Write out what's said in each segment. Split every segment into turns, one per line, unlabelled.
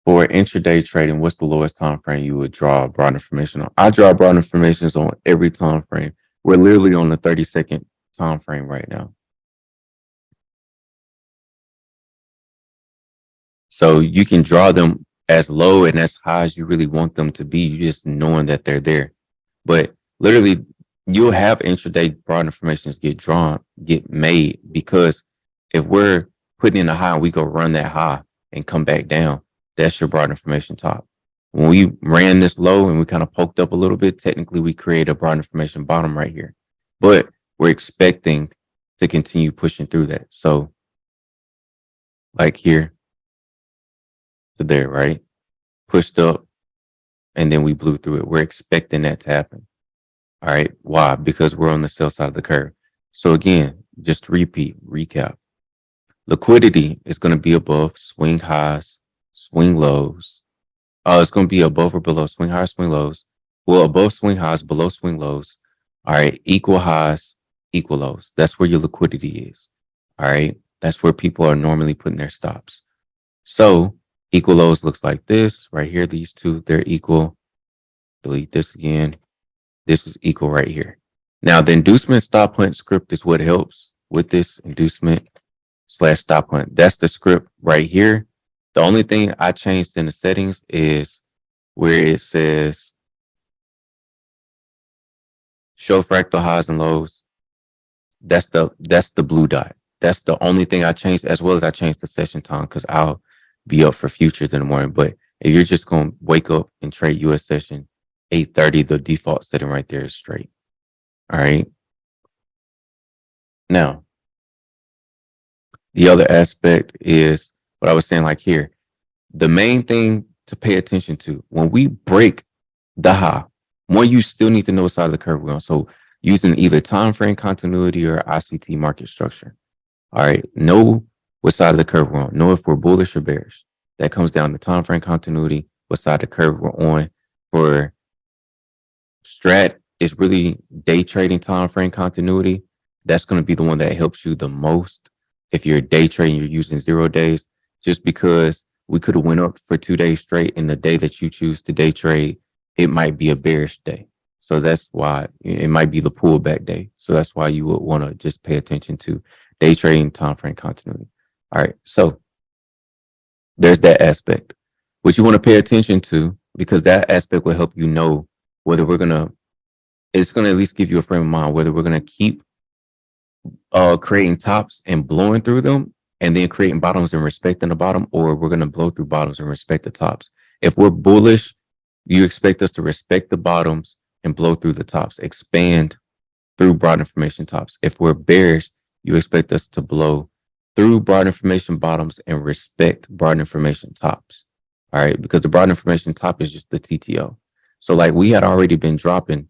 For intraday trading, what's the lowest time frame you would draw broad information on? I draw broad information on every time frame. We're literally on the 30-second time frame right now. So you can draw them as low and as high as you really want them to be. You just knowing that they're there. But literally, you'll have intraday broad informations get made, because if we're putting in a high, we go run that high and come back down. That's your broad information top. When we ran this low and we kind of poked up a little bit, technically we create a broad information bottom right here. But we're expecting to continue pushing through that. So like here to there, right? Pushed up and then we blew through it. We're expecting that to happen. All right. Why? Because we're on the sell side of the curve. So again, just to recap. Liquidity is going to be above swing highs, swing lows. It's going to be above or below swing highs, swing lows. Well, above swing highs, below swing lows. All right. Equal highs, equal lows. That's where your liquidity is. All right. That's where people are normally putting their stops. So equal lows looks like this right here. These two, they're equal. Delete this again. This is equal right here. Now, the inducement stop hunt script is what helps with this inducement / stop hunt. That's the script right here. The only thing I changed in the settings is where it says show fractal highs and lows. That's the blue dot. That's the only thing I changed, as well as I changed the session time, because I'll be up for futures in the morning. But if you're just going to wake up and trade US session 8:30, the default setting right there is straight. All right. Now, the other aspect is what I was saying, like here, the main thing to pay attention to when we break the high, one, you still need to know what side of the curve we're on. So using either time frame continuity or ICT market structure. All right. Know what side of the curve we're on. Know if we're bullish or bearish. That comes down to time frame continuity, what side of the curve we're on. For Strat is really day trading time frame continuity. That's going to be the one that helps you the most. If you're day trading, you're using 0 days, just because we could have went up for 2 days straight, and the day that you choose to day trade, it might be a bearish day. So that's why it might be the pullback day. So that's why you would want to just pay attention to day trading time frame continuity. All right. So there's that aspect, which you want to pay attention to, because that aspect will help you know whether it's going to at least give you a frame of mind, whether we're going to keep creating tops and blowing through them, and then creating bottoms and respecting the bottom, or we're going to blow through bottoms and respect the tops. If we're bullish, you expect us to respect the bottoms and blow through the tops, expand through broad information tops. If we're bearish, you expect us to blow through broad information bottoms and respect broad information tops. All right, because the broad information top is just the TTO. So like we had already been dropping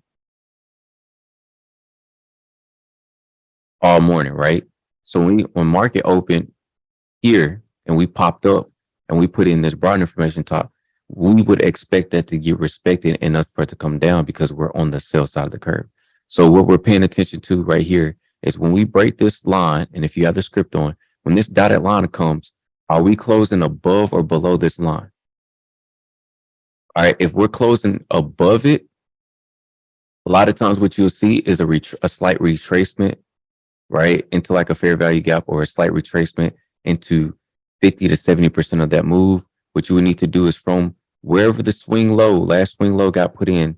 all morning, right? So when market opened here and we popped up and we put in this broad information top, we would expect that to get respected and us for it to come down, because we're on the sell side of the curve. So what we're paying attention to right here is when we break this line, and if you have the script on, when this dotted line comes, are we closing above or below this line? All right, if we're closing above it, a lot of times what you'll see is a slight retracement, right, into like a fair value gap, or a slight retracement into 50 to 70% of that move. What you would need to do is from wherever the last swing low got put in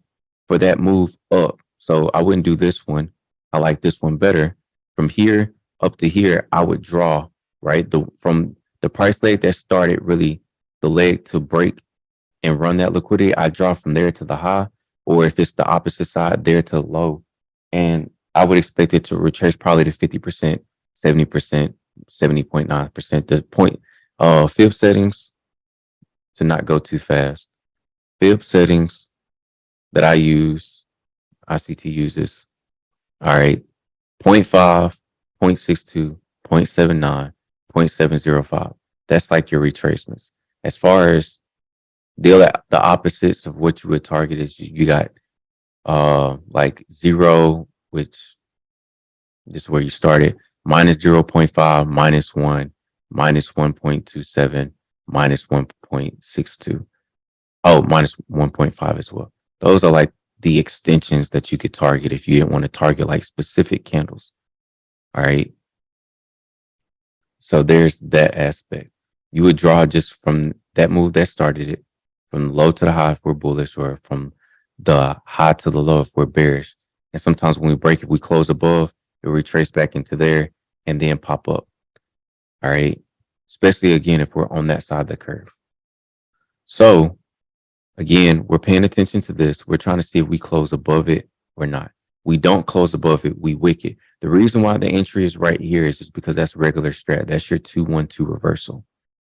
for that move up. So I wouldn't do this one. I like this one better. From here up to here, I would draw, right? From the price leg that started really the leg to break and run that liquidity, I draw from there to the high, or if it's the opposite side, there to low. And I would expect it to retrace probably to 50%, 70%, 70.9%. The point fib settings, to not go too fast. Fib settings that I use, ICT uses, all right, 0.5, 0.62, 0.79, 0.705. That's like your retracements. As far as the opposites of what you would target is you got like 0, which This is where you started. Minus 0.5, minus 1, minus 1.27, minus 1.62. Oh, minus 1.5 as well. Those are like the extensions that you could target if you didn't want to target like specific candles. All right. So there's that aspect. You would draw just from that move that started it, from the low to the high if we're bullish, or from the high to the low if we're bearish. And sometimes when we break, if we close above, it will retrace back into there and then pop up. All right. Especially again, if we're on that side of the curve. So again, we're paying attention to this. We're trying to see if we close above it or not. We don't close above it, we wick it. The reason why the entry is right here is just because that's regular strat. That's your 2-1-2 reversal,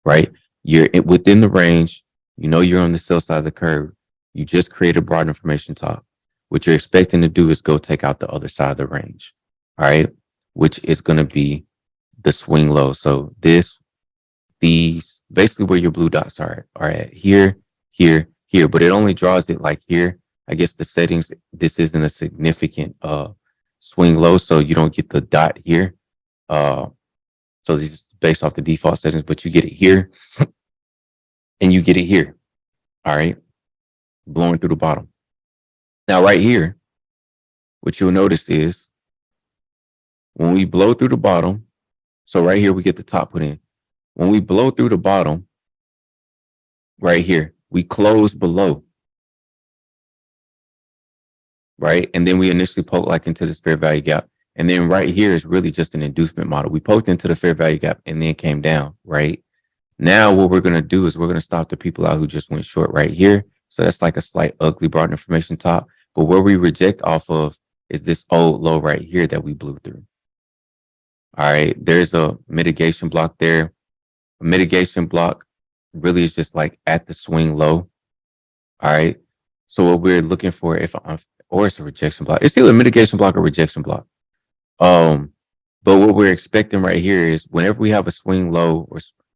right? You're within the range. You know you're on the sell side of the curve. You just create a broad information top. What you're expecting to do is go take out the other side of the range, all right? Which is going to be the swing low. So these basically where your blue dots are at here, here, here, but it only draws it like here. I guess the settings, this isn't a significant swing low, so you don't get the dot here. So this is based off the default settings, but you get it here and you get it here. All right, blowing through the bottom. Now right here, what you'll notice is when we blow through the bottom, so right here we get the top put in. When we blow through the bottom, right here, we close below. Right. And then we initially poke like into this fair value gap. And then right here is really just an inducement model. We poked into the fair value gap and then came down. Right. Now, what we're going to do is we're going to stop the people out who just went short right here. So that's like a slight ugly broad information top. But where we reject off of is this old low right here that we blew through. All right. There's a mitigation block there. A mitigation block really is just like at the swing low. All right. So what we're looking for, or it's a rejection block. It's either a mitigation block or rejection block. But what we're expecting right here is whenever we have a swing low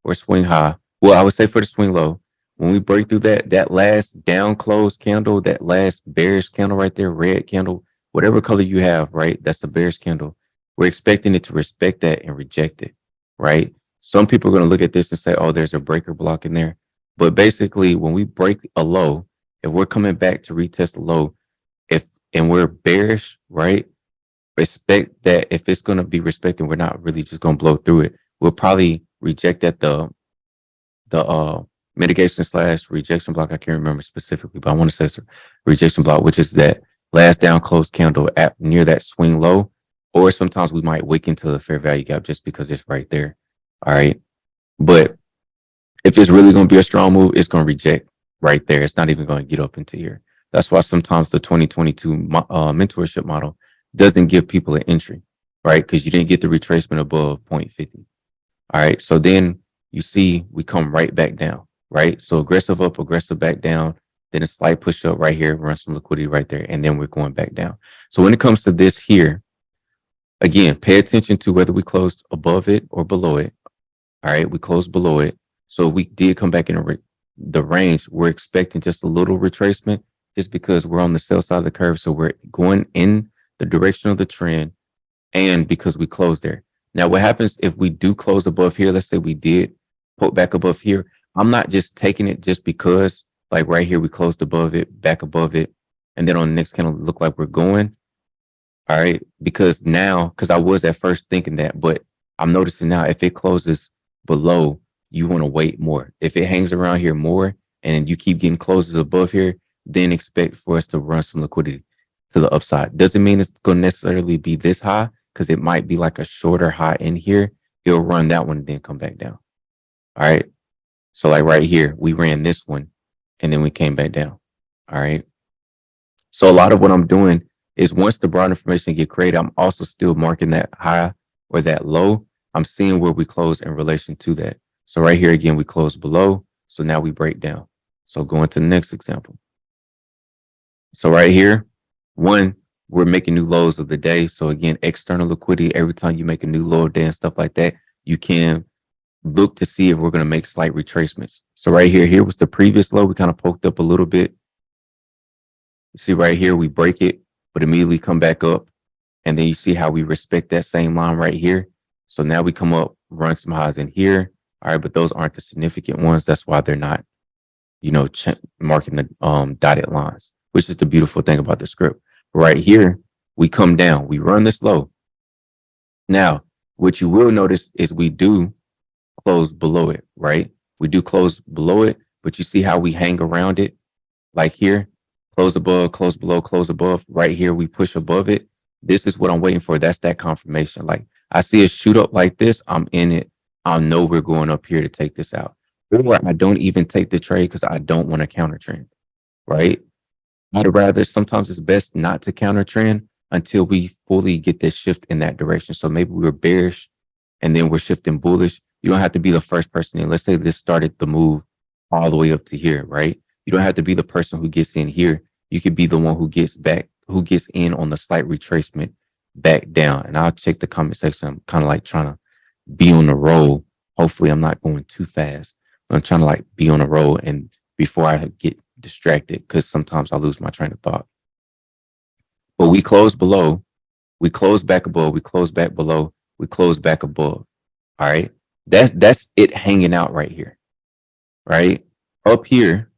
or swing high, well, I would say for the swing low, when we break through that last down close candle, that last bearish candle right there, red candle, whatever color you have, right? That's a bearish candle. We're expecting it to respect that and reject it, right? Some people are going to look at this and say, oh, there's a breaker block in there. But basically, when we break a low, if we're coming back to retest the low, and we're bearish, right? Respect that if it's going to be respected, we're not really just going to blow through it. We'll probably reject at the mitigation / rejection block. I can't remember specifically, but I want to say it's a rejection block, which is that last down close candle at near that swing low. Or sometimes we might wick into the fair value gap just because it's right there. All right. But if it's really going to be a strong move, it's going to reject right there. It's not even going to get up into here. That's why sometimes the 2022 mentorship model doesn't give people an entry, right? Because you didn't get the retracement above 0.50. All right. So then you see we come right back down, right? So aggressive up, aggressive back down, then a slight push up right here, run some liquidity right there, and then we're going back down. So when it comes to this here, again, pay attention to whether we closed above it or below it. All right. We closed below it. So we did come back in the range. We're expecting just a little retracement, just because we're on the sell side of the curve. So we're going in the direction of the trend, and because we closed there. Now, what happens if we do close above here? Let's say we did poke back above here. I'm not just taking it just because, like right here, we closed above it, back above it, and then on the next candle, look like we're going. All right. Because I was at first thinking that, but I'm noticing now if it closes below, you want to wait more. If it hangs around here more and you keep getting closes above here, then expect for us to run some liquidity to the upside. Doesn't mean it's going to necessarily be this high, because it might be like a shorter high in here. It'll run that one and then come back down. All right. So like right here, we ran this one and then we came back down. All right. So a lot of what I'm doing is once the broad information get created, I'm also still marking that high or that low. I'm seeing where we close in relation to that. So right here, again, we close below. So now we break down. So going to the next example. So right here, one, we're making new lows of the day. So again, external liquidity, every time you make a new low of day and stuff like that, you can look to see if we're going to make slight retracements. So right here was the previous low. We kind of poked up a little bit. You see right here, we break it, but immediately come back up. And then you see how we respect that same line right here. So now we come up, run some highs in here. All right, but those aren't the significant ones. That's why they're not, marking the dotted lines, which is the beautiful thing about the script. Right here, we come down, we run this low. Now, what you will notice is we do close below it, right? We do close below it, but you see how we hang around it? Like here, close above, close below, close above. Right here, we push above it. This is what I'm waiting for. That's that confirmation. Like I see it shoot up like this, I'm in it. I'll know we're going up here to take this out. Or I don't even take the trade because I don't want to counter trend, right? I'd rather, sometimes it's best not to counter trend until we fully get this shift in that direction. So maybe we were bearish and then we're shifting bullish. You don't have to be the first person in. Let's say this started the move all the way up to here, right? You don't have to be the person who gets in here. You could be the one who gets back, who gets in on the slight retracement back down. And I'll check the comment section. I'm kind of like trying to be on the roll. Hopefully I'm not going too fast. I'm trying to like be on a roll and before I get distracted, because sometimes I lose my train of thought. But we close below, we close back above, we close back below, we close back above. All right. That's it hanging out right here. Right. Up here,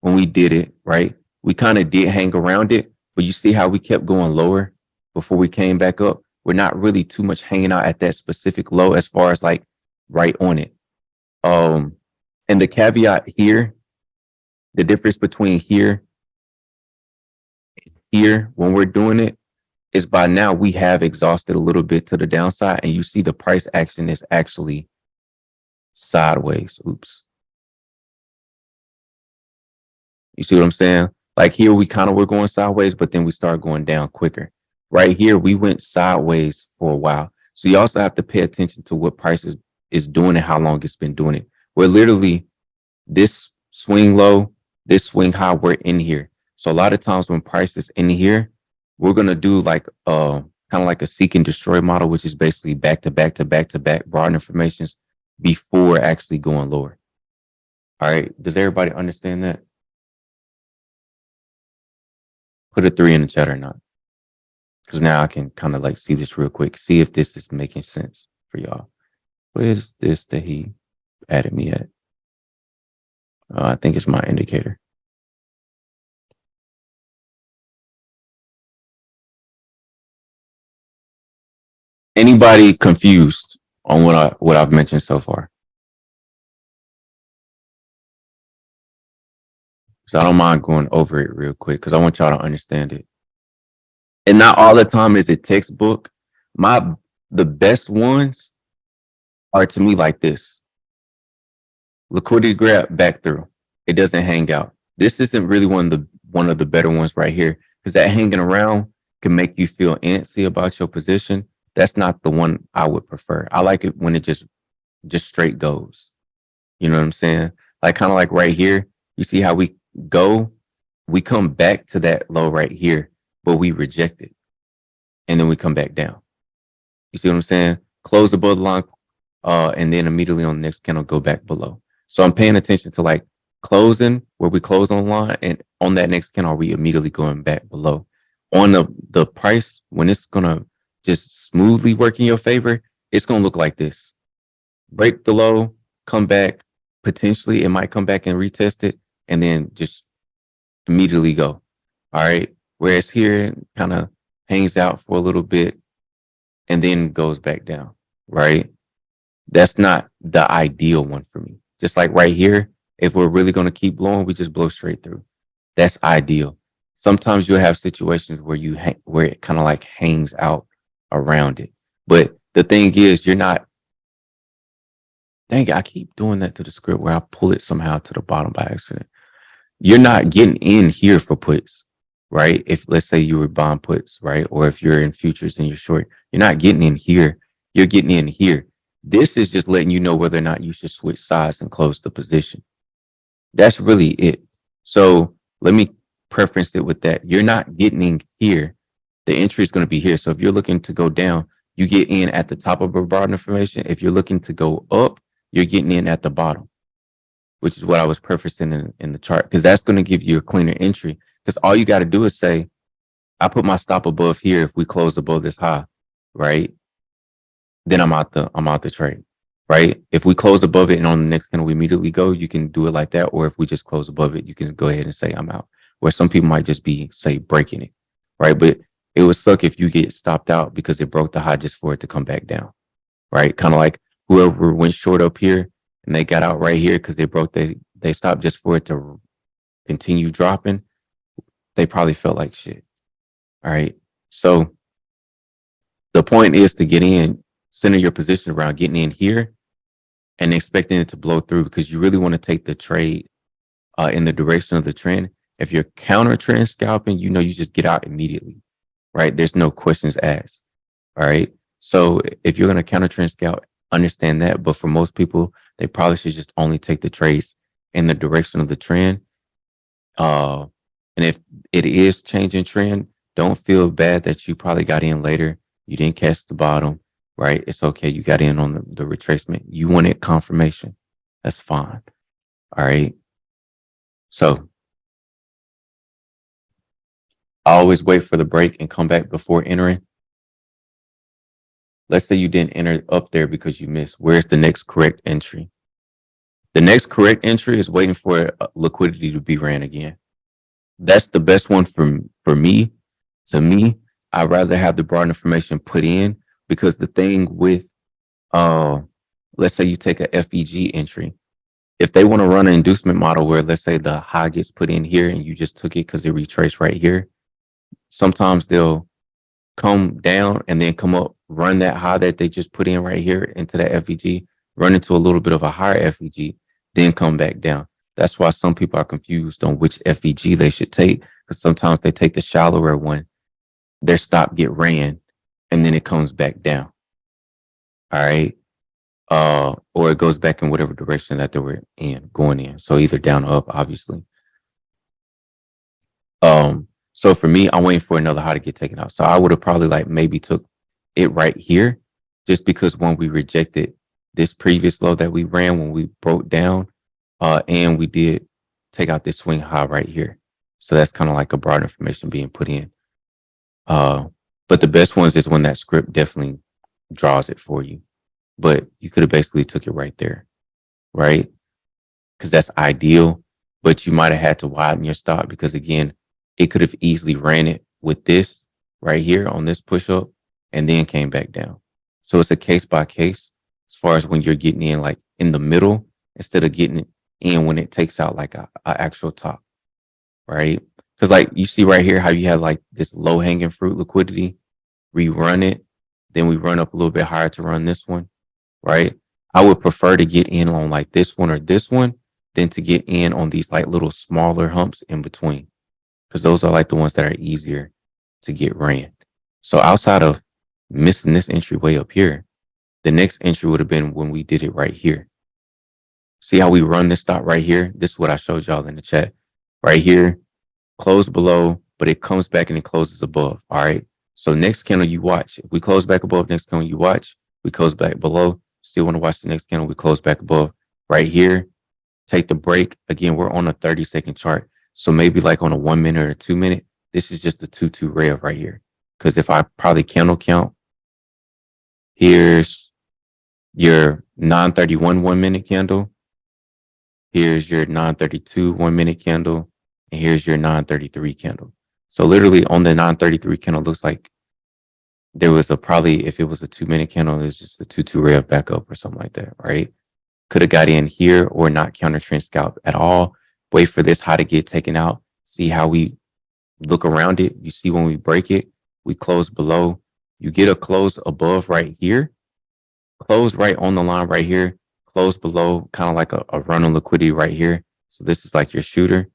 when we did it, right, we kind of did hang around it, but you see how we kept going lower before we came back up. We're not really too much hanging out at that specific low as far as like right on it. And the caveat here, the difference between here when we're doing it is by now we have exhausted a little bit to the downside and you see the price action is actually sideways. Oops. You see what I'm saying? Like here, we kind of were going sideways, but then we started going down quicker. Right here, we went sideways for a while. So you also have to pay attention to what price is doing and how long it's been doing it. We're literally this swing low, this swing high, we're in here. So a lot of times when price is in here, we're going to do like kind of like a seek and destroy model, which is basically back to back to back to back broad informations before actually going lower. All right. Does everybody understand that? Put a 3 in the chat or not. Because now I can kind of like see this real quick. See if this is making sense for y'all. What is this that he added me at? I think it's my indicator. Anybody confused on what I've mentioned so far? So I don't mind going over it real quick because I want y'all to understand it. And not all the time is it textbook. The best ones are to me like this. Liquidity grab back through. It doesn't hang out. This isn't really one of the better ones right here because that hanging around can make you feel antsy about your position. That's not the one I would prefer. I like it when it just straight goes. You know what I'm saying? Like kind of like right here. You see how we come back to that low right here, but we reject it. And then we come back down. You see what I'm saying? Close above the line, and then immediately on the next candle, go back below. So I'm paying attention to like closing where we close on the line, and on that next candle, are we immediately going back below? On the price, when it's gonna just smoothly work in your favor, it's gonna look like this. Break the low, come back, potentially it might come back and retest it, and then just immediately go. All right. Whereas here kind of hangs out for a little bit and then goes back down. Right. That's not the ideal one for me. Just like right here, if we're really going to keep blowing, we just blow straight through. That's ideal. Sometimes you'll have situations where where it kind of like hangs out around it. But the thing is, you're not. Dang it, I keep doing that to the script where I pull it somehow to the bottom by accident. You're not getting in here for puts, right? If let's say you were bond puts, right? Or if you're in futures and you're short, you're not getting in here. You're getting in here. This is just letting you know whether or not you should switch sides and close the position. That's really it. So let me preference it with that. You're not getting in here. The entry is going to be here. So if you're looking to go down, you get in at the top of a broad information. If you're looking to go up, you're getting in at the bottom, which is what I was prefacing in the chart, because that's going to give you a cleaner entry. Because all you got to do is say, I put my stop above here. If we close above this high, right? Then I'm out the trade, right? If we close above it and on the next candle we immediately go, you can do it like that. Or if we just close above it, you can go ahead and say I'm out. Where some people might just be, say, breaking it, right? But it would suck if you get stopped out because it broke the high just for it to come back down, right? Kind of like whoever went short up here and they got out right here because they stopped just for it to continue dropping. They probably felt like shit. All right. So the point is to get in, center your position around getting in here and expecting it to blow through, because you really want to take the trade in the direction of the trend. If you're counter trend scalping, you just get out immediately, right? There's no questions asked. All right. So if you're going to counter trend scalp, understand that. But for most people, they probably should just only take the trades in the direction of the trend. And if it is changing trend, don't feel bad that you probably got in later. You didn't catch the bottom, right? It's okay. You got in on the retracement. You wanted confirmation. That's fine. All right. So always wait for the break and come back before entering. Let's say you didn't enter up there because you missed. Where's the next correct entry? The next correct entry is waiting for liquidity to be ran again. That's the best one for me. To me, I'd rather have the broad information put in, because the thing with, let's say you take a FEG entry. If they want to run an inducement model where, let's say, the high gets put in here and you just took it because it retraced right here, sometimes they'll come down and then come up, run that high that they just put in right here into that FEG, run into a little bit of a higher FEG, then come back down. That's why some people are confused on which FEG they should take, because sometimes they take the shallower one, their stop get ran, and then it comes back down. All right. Or it goes back in whatever direction that they were going in. So either down or up, obviously. So for me, I'm waiting for another high to get taken out. So I would have probably maybe took it right here, just because when we rejected this previous low that we ran when we broke down, and we did take out this swing high right here. So that's kind of like a broad information being put in. But the best ones is when that script definitely draws it for you. But you could have basically took it right there, right? Because that's ideal. But you might have had to widen your stop, because again, it could have easily ran it with this right here on this push up and then came back down. So it's a case by case as far as when you're getting in in the middle instead of getting in when it takes out a actual top, right? Because you see right here how you have this low hanging fruit liquidity, we run it, then we run up a little bit higher to run this one, right? I would prefer to get in on this one or this one than to get in on these little smaller humps in between, because those are the ones that are easier to get ran. So outside of missing this entry way up here, the next entry would have been when we did it right here. See how we run this stop right here? This is what I showed y'all in the chat. Right here, close below, but it comes back and it closes above. All right. So next candle you watch. If we close back above, next candle you watch. We close back below. Still want to watch the next candle. We close back above. Right here, take the break. Again, we're on a 30-second chart. So maybe on a 1 minute or 2 minute, this is just a 2-2 rev right here. Because if I probably candle count, here's your 931 1 minute candle. Here's your 932 1 minute candle. And here's your 933 candle. So literally on the 933 candle, looks like there was probably, if it was a 2 minute candle, it was just a 2-2 rev back up or something like that, right? Could have got in here or not counter trend scalp at all. Wait for this high to get taken out. See how we look around it. You see when we break it, we close below. You get a close above right here. Close right on the line right here. Close below, kind of like a run on liquidity right here. So this is your shooter.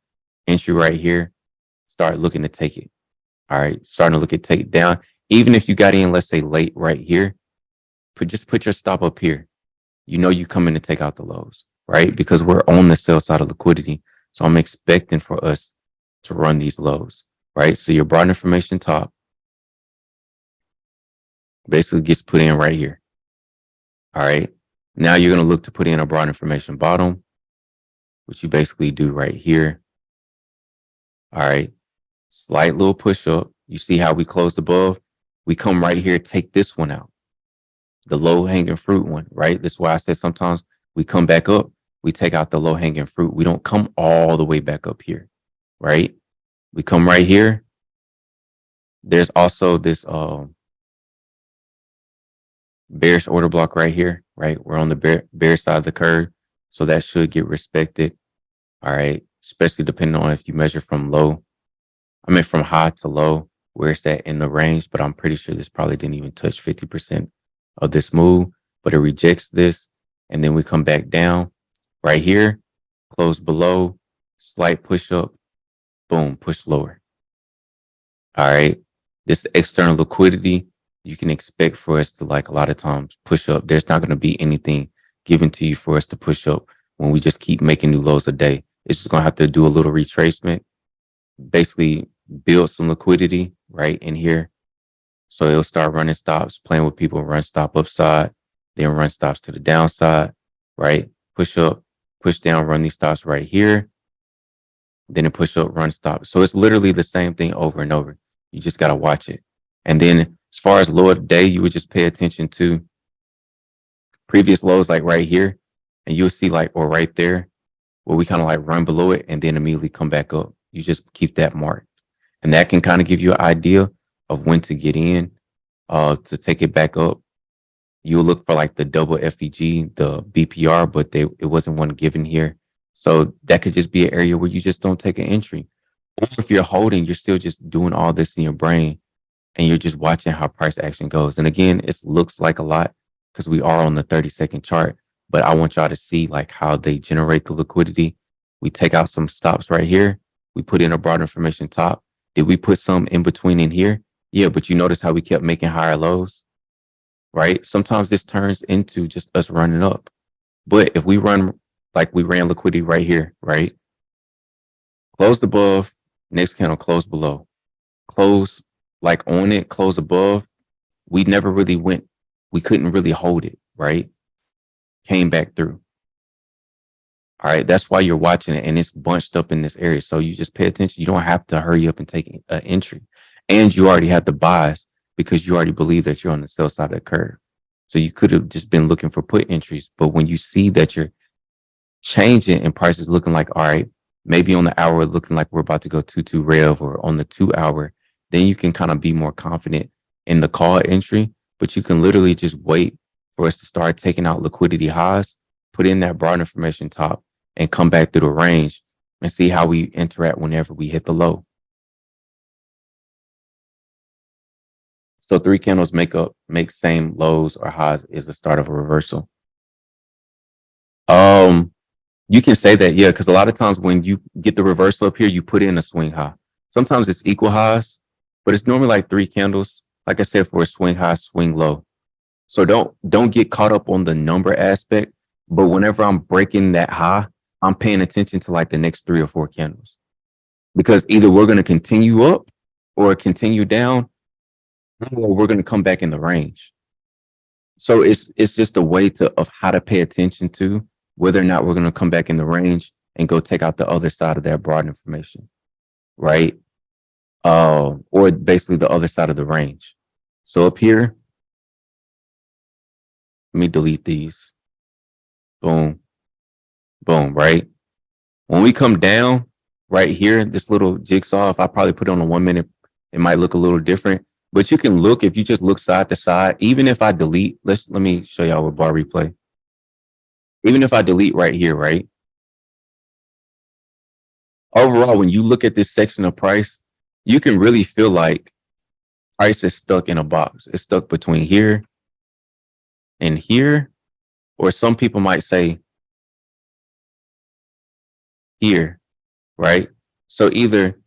Entry right here. Start looking to take it. All right. Starting to look at take down. Even if you got in, let's say late right here, just put your stop up here. You come in to take out the lows, right? Because we're on the sell side of liquidity. So I'm expecting for us to run these lows, right? So your broad information top basically gets put in right here. All right. Now you're going to look to put in a broad information bottom, which you basically do right here. All right. Slight little push up. You see how we closed above? We come right here, take this one out, the low hanging fruit one, right? That's why I said sometimes we come back up, we take out the low hanging fruit. We don't come all the way back up here, right? We come right here. There's also this bearish order block right here, right? We're on the bear side of the curve. So that should get respected. All right. Especially depending on if you measure from from high to low, where it's at in the range. But I'm pretty sure this probably didn't even touch 50% of this move, but it rejects this. And then we come back down right here, close below, slight push up, boom, push lower. All right. This external liquidity, you can expect for us to, like, a lot of times push up. There's not going to be anything given to you for us to push up when we just keep making new lows a day. It's just going to have to do a little retracement, basically build some liquidity right in here. So it'll start running stops, playing with people, run stop upside, then run stops to the downside, right? Push up, push down, run these stops right here. Then it push up, run stop. So it's literally the same thing over and over. You just got to watch it. And then as far as low of the day, you would just pay attention to previous lows, like right here. And you'll see, like, or right there, where we kind of like run below it and then immediately come back up. You just keep that marked. And that can kind of give you an idea of when to get in, to take it back up. You'll look for like the double FEG, the BPR, but it wasn't one given here. So that could just be an area where you just don't take an entry. Or if you're holding, you're still just doing all this in your brain and you're just watching how price action goes. And again, it looks like a lot because we are on the 30-second chart, but I want y'all to see like how they generate the liquidity. We take out some stops right here. We put in a broad information top. Did we put some in between in here? Yeah, but you notice how we kept making higher lows, right? Sometimes this turns into just us running up. But if we run like we ran liquidity right here, right? Closed above, next candle close below. Close like on it, close above. We never really went, we couldn't really hold it, right? Came back through. All right, that's why you're watching it and it's bunched up in this area. So you just pay attention. You don't have to hurry up and take an entry. And you already have the buys because you already believe that you're on the sell side of the curve. So you could have just been looking for put entries. But when you see that you're changing and prices looking like, all right, maybe on the hour looking like we're about to go 2-2 rev, or on the 2 hour, then you can kind of be more confident in the call entry. But you can literally just wait for us to start taking out liquidity highs, put in that broad information top, and come back through the range and see how we interact whenever we hit the low. So 3 candles make same lows or highs is the start of a reversal. You can say that, yeah, because a lot of times when you get the reversal up here, you put in a swing high. Sometimes it's equal highs, but it's normally like 3 candles. Like I said, for a swing high, swing low. So don't get caught up on the number aspect. But whenever I'm breaking that high, I'm paying attention to like the next 3 or 4 candles, because either we're going to continue up or continue down, or we're going to come back in the range. So it's just a way of how to pay attention to whether or not we're going to come back in the range and go take out the other side of that broad information, right? Or basically the other side of the range. So up here, let me delete these. Boom, boom, right? When we come down right here, this little jigsaw, if I probably put it on a 1 minute, it might look a little different. But you can look, if you just look side to side, even if I delete, let me show y'all with bar replay. Even if I delete right here, right? Overall, when you look at this section of price, you can really feel like price is stuck in a box. It's stuck between here and here, or some people might say here, right? So either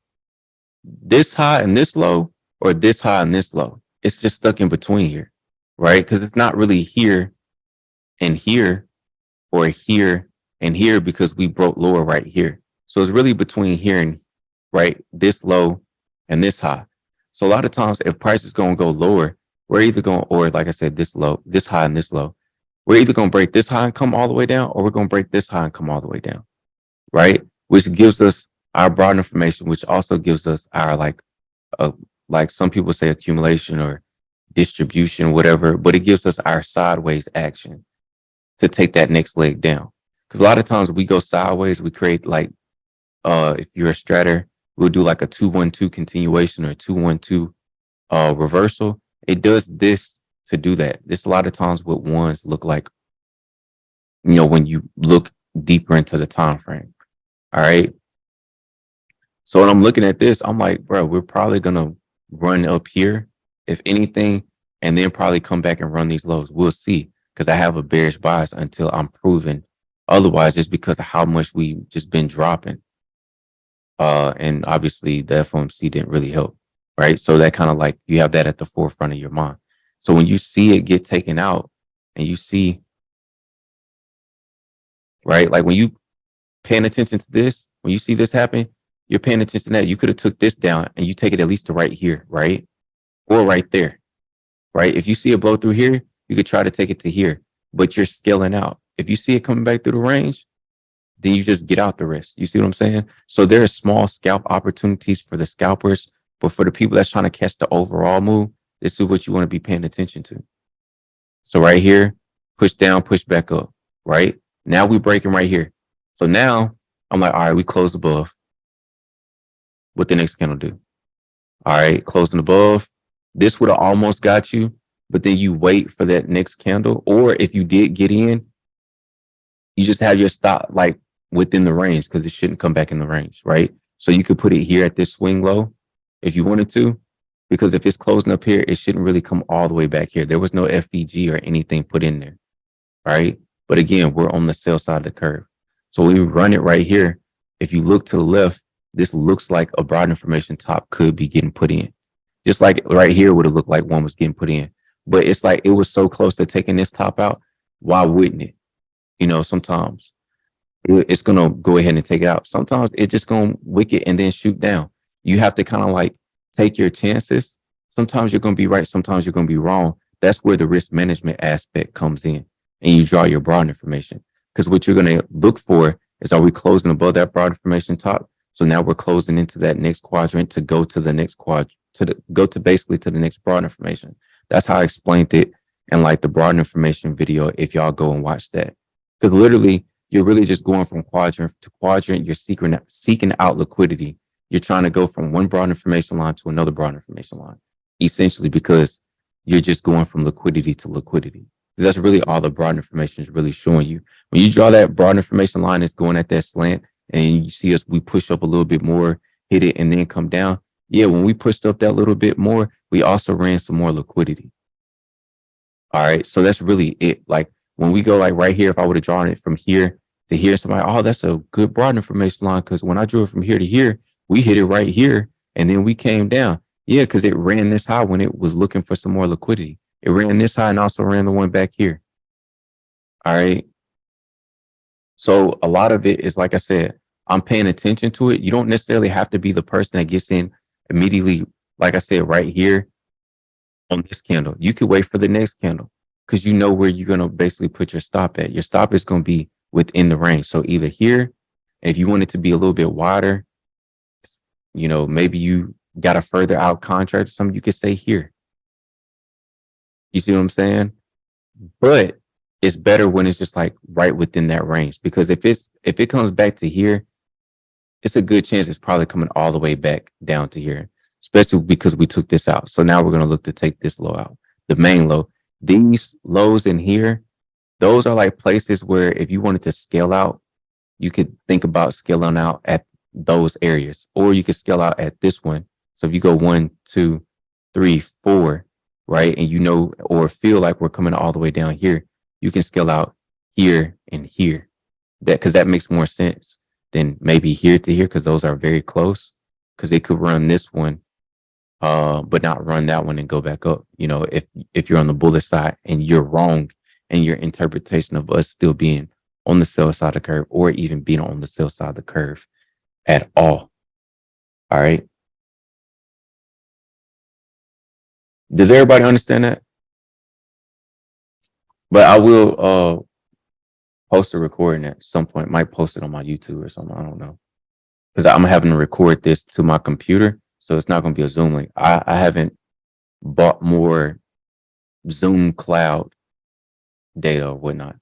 this high and this low, or this high and this low. It's just stuck in between here, right? Because it's not really here and here, or here and here, because we broke lower right here. So it's really between here and right, this low and this high. So a lot of times if price is going to go lower, we're either going, or like I said, this low, this high and this low, we're either going to break this high and come all the way down, or we're going to break this high and come all the way down, right? Which gives us our broad information, which also gives us our like a like some people say accumulation or distribution, whatever, but it gives us our sideways action to take that next leg down. Because a lot of times we go sideways, we create like, if you're a stratter, we'll do like a 2-1-2 continuation or 2-1-2 reversal. It does this to do that. This a lot of times what ones look like, when you look deeper into the time frame. All right. So when I'm looking at this, I'm like, bro, we're probably gonna run up here, if anything, and then probably come back and run these lows. We'll see, because I have a bearish bias until I'm proven otherwise, just because of how much we just been dropping. And obviously the FOMC didn't really help, right? So that kind of like you have that at the forefront of your mind. So when you see it get taken out and you see, right, like when you paying attention to this, when you see this happen, you're paying attention to that. You could have took this down and you take it at least to right here, right? Or right there, right? If you see it blow through here, you could try to take it to here, but you're scaling out. If you see it coming back through the range, then you just get out the rest. You see what I'm saying? So there are small scalp opportunities for the scalpers, but for the people that's trying to catch the overall move, this is what you want to be paying attention to. So right here, push down, push back up, right? Now we're breaking right here. So now I'm like, all right, we closed above. What the next candle do? All right, closing above. This would have almost got you, but then you wait for that next candle. Or if you did get in, you just have your stop like within the range, because it shouldn't come back in the range, right? So you could put it here at this swing low if you wanted to, because if it's closing up here, it shouldn't really come all the way back here. There was no FVG or anything put in there, right? But again, we're on the sell side of the curve. So we run it right here. If you look to the left, this looks like a broad information top could be getting put in. Just like right here would have looked like one was getting put in. But it's like it was so close to taking this top out. Why wouldn't it? Sometimes it's going to go ahead and take it out. Sometimes it's just going to wick it and then shoot down. You have to kind of like take your chances. Sometimes you're going to be right. Sometimes you're going to be wrong. That's where the risk management aspect comes in, and you draw your broad information. Because what you're going to look for is, are we closing above that broad information top? So now we're closing into that next quadrant to go to the next quadrant, basically to the next broad information. That's how I explained it in like the broad information video, if y'all go and watch that. Because literally, you're really just going from quadrant to quadrant. You're seeking out liquidity. You're trying to go from one broad information line to another broad information line, essentially, because you're just going from liquidity to liquidity. That's really all the broad information is really showing you. When you draw that broad information line, it's going at that slant, and you see us, we push up a little bit more, hit it, and then come down. Yeah, when we pushed up that little bit more, we also ran some more liquidity. All right, so that's really it. Like when we go like right here, if I would have drawn it from here to here, somebody, oh, that's a good broad information line, because when I drew it from here to here, we hit it right here, and then we came down. Yeah, because it ran this high when it was looking for some more liquidity. It ran this high and also ran the one back here. All right. So a lot of it is, like I said, I'm paying attention to it. You don't necessarily have to be the person that gets in immediately, like I said, right here on this candle. You could wait for the next candle, because you know where you're going to basically put your stop at. Your stop is going to be within the range. So either here, and if you want it to be a little bit wider, maybe you got a further out contract or something, you could say here. You see what I'm saying? But it's better when it's just like right within that range, because if it comes back to here, it's a good chance it's probably coming all the way back down to here, especially because we took this out. So now we're going to look to take this low out, the main low. These lows in here, those are like places where if you wanted to scale out, you could think about scaling out at those areas, or you could scale out at this one. So if you go 1, 2, 3, 4, right, and or feel like we're coming all the way down here, you can scale out here and here. Because that makes more sense than maybe here to here, because those are very close. Because it could run this one, but not run that one and go back up. If you're on the bullish side and you're wrong in your interpretation of us still being on the sell side of the curve, or even being on the sell side of the curve at all. All right. Does everybody understand that? But I will post a recording at some point. Might post it on my YouTube or something. I don't know. Because I'm having to record this to my computer. So it's not going to be a Zoom link. I haven't bought more Zoom cloud data or whatnot.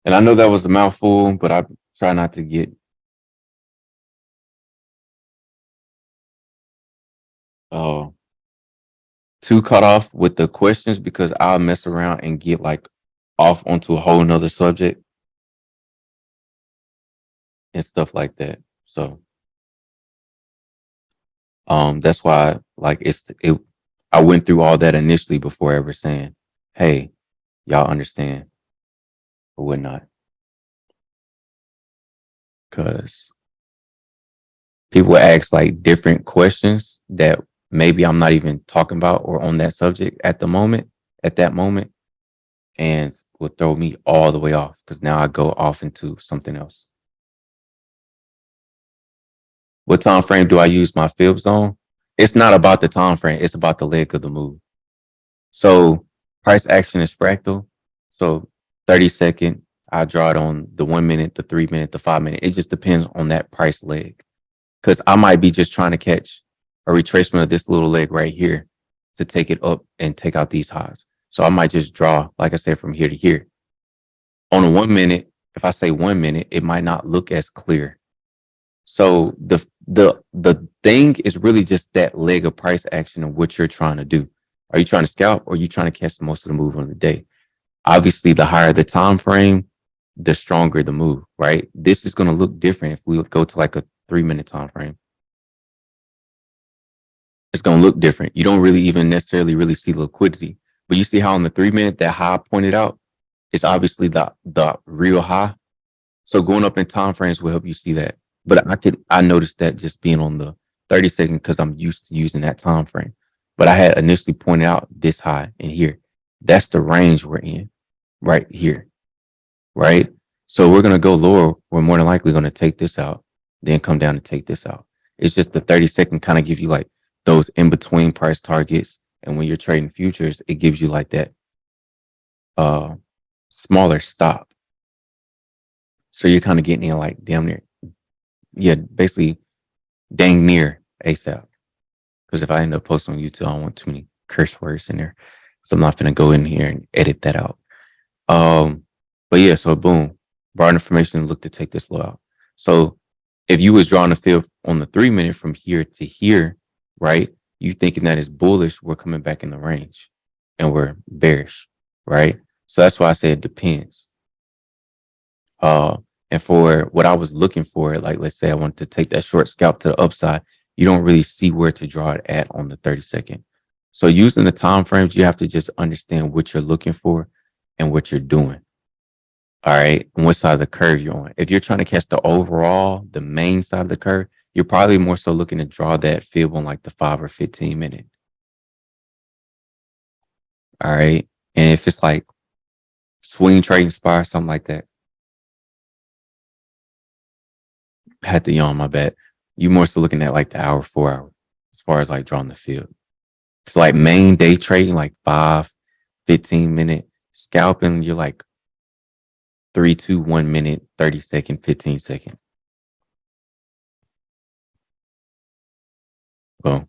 And I know that was a mouthful, but I try not to get uh, too cut off with the questions, because I'll mess around and get like off onto a whole nother subject and stuff like that. So that's why like I went through all that initially before ever saying, hey, y'all understand or whatnot. Because people ask like different questions that maybe I'm not even talking about or on that subject at that moment, and will throw me all the way off because now I go off into something else. What time frame do I use my fibs on? It's not about the time frame, it's about the leg of the move. So price action is fractal. So 30-second, I draw it on the 1 minute, the 3 minute, the 5 minute. It just depends on that price leg. Because I might be just trying to catch a retracement of this little leg right here to take it up and take out these highs. So I might just draw, like I said, from here to here. On a 1 minute, if I say 1 minute, it might not look as clear. So the thing is really just that leg of price action and what you're trying to do. Are you trying to scalp, or are you trying to catch most of the move on the day? Obviously, the higher the time frame, the stronger the move, right? This is going to look different if we go to like a 3-minute time frame. It's going to look different. You don't really even necessarily really see liquidity, but you see how on the 3 minute that high I pointed out is obviously the real high. So going up in time frames will help you see that. But I noticed that just being on the 30-second because I'm used to using that time frame. But I had initially pointed out this high in here. That's the range we're in right here, right? So we're going to go lower. We're more than likely going to take this out, then come down and take this out. It's just the 30-second kind of give you like those in between price targets. And when you're trading futures, it gives you like that smaller stop. So you're kind of getting in like damn near, yeah, basically dang near ASAP. Because if I end up posting on YouTube, I don't want too many curse words in there. So I'm not going to go in here and edit that out. But yeah, so boom, broad information, look to take this low out. So if you was drawing the field on the 3 minute from here to here, right? You thinking that is bullish, we're coming back in the range and we're bearish, right? So that's why I said it depends. And for what I was looking for, like let's say I wanted to take that short scalp to the upside, you don't really see where to draw it at on the 30-second. So using the time frames, you have to just understand what you're looking for and what you're doing. All right. And what side of the curve you're on. If you're trying to catch the overall, the main side of the curve, you're probably more so looking to draw that fib on like the 5 or 15 minute. All right. And if it's like swing trading spot, something like that. I had to yawn, my bad. You more so looking at like the hour, 4 hour, as far as like drawing the field. It's like main day trading, like 5, 15 minute scalping. You're like 3, 2, 1 minute, 30-second, 15-second. Well,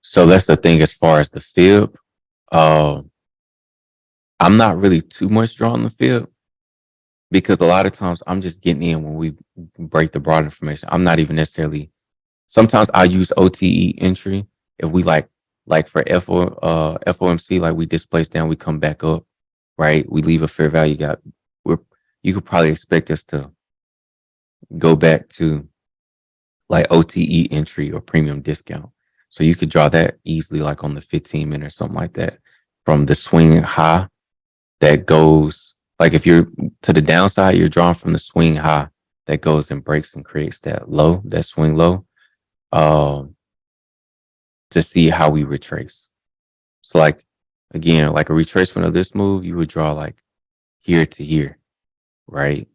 so that's the thing as far as the fib. I'm not really too much drawing the fib because a lot of times I'm just getting in when we break the broad information. I'm not even necessarily. Sometimes I use OTE entry if we like for FOMC, like we displace down, we come back up, right? We leave a fair value gap. You could probably expect us to go back to like OTE entry or premium discount. So you could draw that easily, like on the 15 minute or something like that, from the swing high that goes, like if you're to the downside, you're drawing from the swing high that goes and breaks and creates that low, that swing low, to see how we retrace. So like, again, like a retracement of this move, you would draw like here to here, right?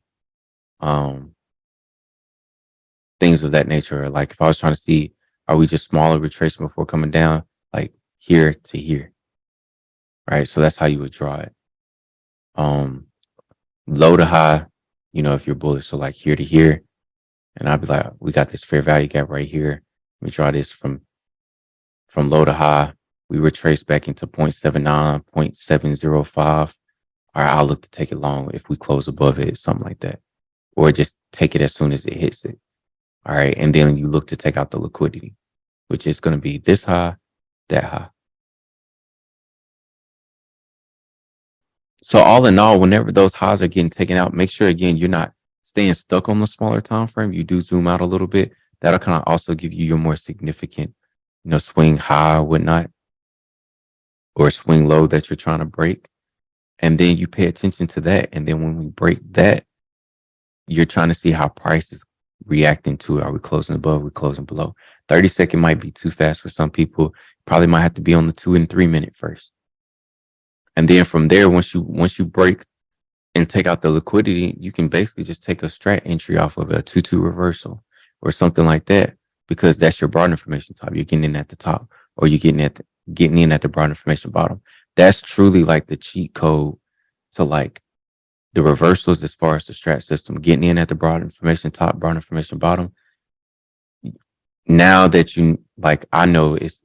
Things of that nature. Like if I was trying to see, are we just smaller retracement before coming down, like here to here, right? So that's how you would draw it. Low to high, you know, if you're bullish, so like here to here, and I'd be like, we got this fair value gap right here. Let me draw this from low to high. We retrace back into 0.79, 0.705. All right, I'll look to take it long if we close above it, something like that, or just take it as soon as it hits it. All right, and then you look to take out the liquidity, which is going to be this high, that high. So all in all, whenever those highs are getting taken out, make sure again you're not staying stuck on the smaller time frame. You do zoom out a little bit. That'll kind of also give you your more significant, you know, swing high or whatnot, or swing low that you're trying to break. And then you pay attention to that. And then when we break that, you're trying to see how price is reacting to it. Are we closing above? Are we closing below? 30-second might be too fast for some people. Probably might have to be on the 2 and 3 minute first. And then from there, once you break and take out the liquidity, you can basically just take a strat entry off of a 2-2 reversal or something like that, because that's your broad information top. You're getting in at the top, or you're getting in at the broad information bottom. That's truly like the cheat code to like the reversals as far as the strat system. Getting in at the broad information top, broad information bottom. Now that you like, I know it's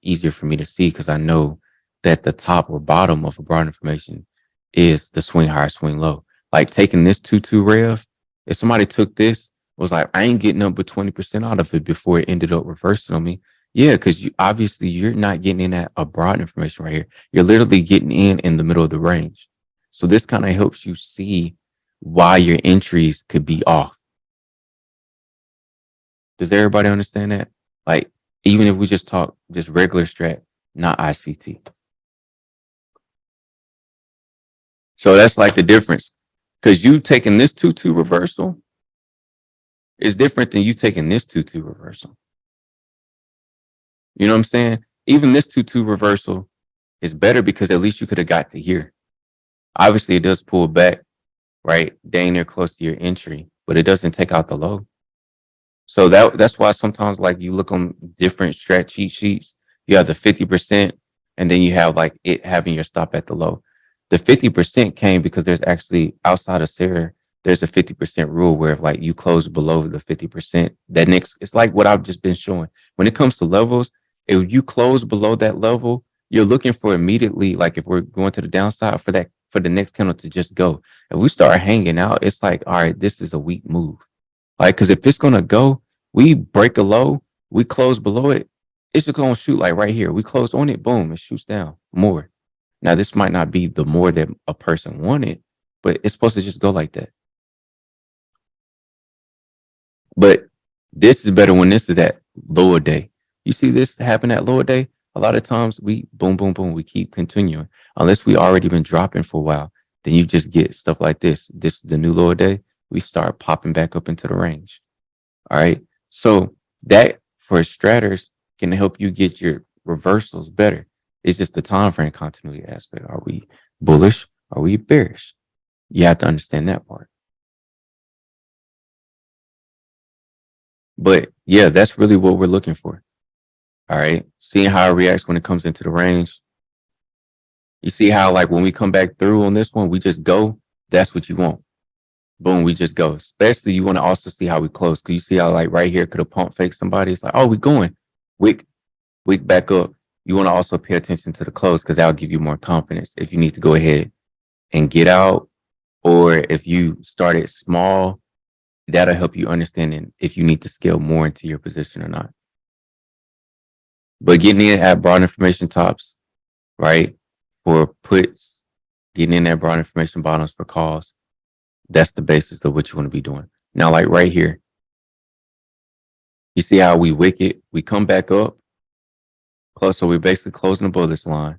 easier for me to see, because I know that the top or bottom of a broad information is the swing high, swing low. Like taking this 2-2 rev, if somebody took this, was like, I ain't getting up but 20% out of it before it ended up reversing on me. Yeah, because you're not getting in at a broad information right here. You're literally getting in the middle of the range. So this kind of helps you see why your entries could be off. Does everybody understand that? Like, even if we just talk just regular strat, not ICT. So that's like the difference, because you taking this 2-2 reversal is different than you taking this 2-2 reversal. You know what I'm saying? Even this 2-2 reversal is better because at least you could have got to here. Obviously, it does pull back, right? Dang near close to your entry, but it doesn't take out the low. So that's why sometimes like you look on different strat cheat sheets, you have the 50%, and then you have like it having your stop at the low. The 50% came because there's actually outside of Sarah, there's a 50% rule where if like you close below the 50%, that next, it's like what I've just been showing. When it comes to levels, if you close below that level, you're looking for immediately, like if we're going to the downside, for the next candle to just go. If we start hanging out, it's like, all right, this is a weak move. Like, because if it's going to go, we break a low, we close below it, it's just going to shoot like right here. We close on it, boom, it shoots down more. Now, this might not be the more that a person wanted, but it's supposed to just go like that. But this is better when this is at lower day. You see this happen at lower day? A lot of times we boom, boom, boom, we keep continuing. Unless we already been dropping for a while, then you just get stuff like this. This is the new lower day. We start popping back up into the range. All right. So that for stratters can help you get your reversals better. It's just the time frame continuity aspect. Are we bullish? Are we bearish? You have to understand that part. But yeah, that's really what we're looking for. All right. Seeing how it reacts when it comes into the range. You see how like when we come back through on this one, we just go. That's what you want. Boom, we just go. Especially you want to also see how we close. Cause you see how like right here could have pump fake somebody. It's like, oh, we going. Wick back up. You want to also pay attention to the close, because that'll give you more confidence if you need to go ahead and get out, or if you started small, that'll help you understand if you need to scale more into your position or not. But getting in at broad information tops, right, for puts, getting in at broad information bottoms for calls, that's the basis of what you want to be doing. Now, like right here, you see how we wick it, we come back up close. So we're basically closing above this line.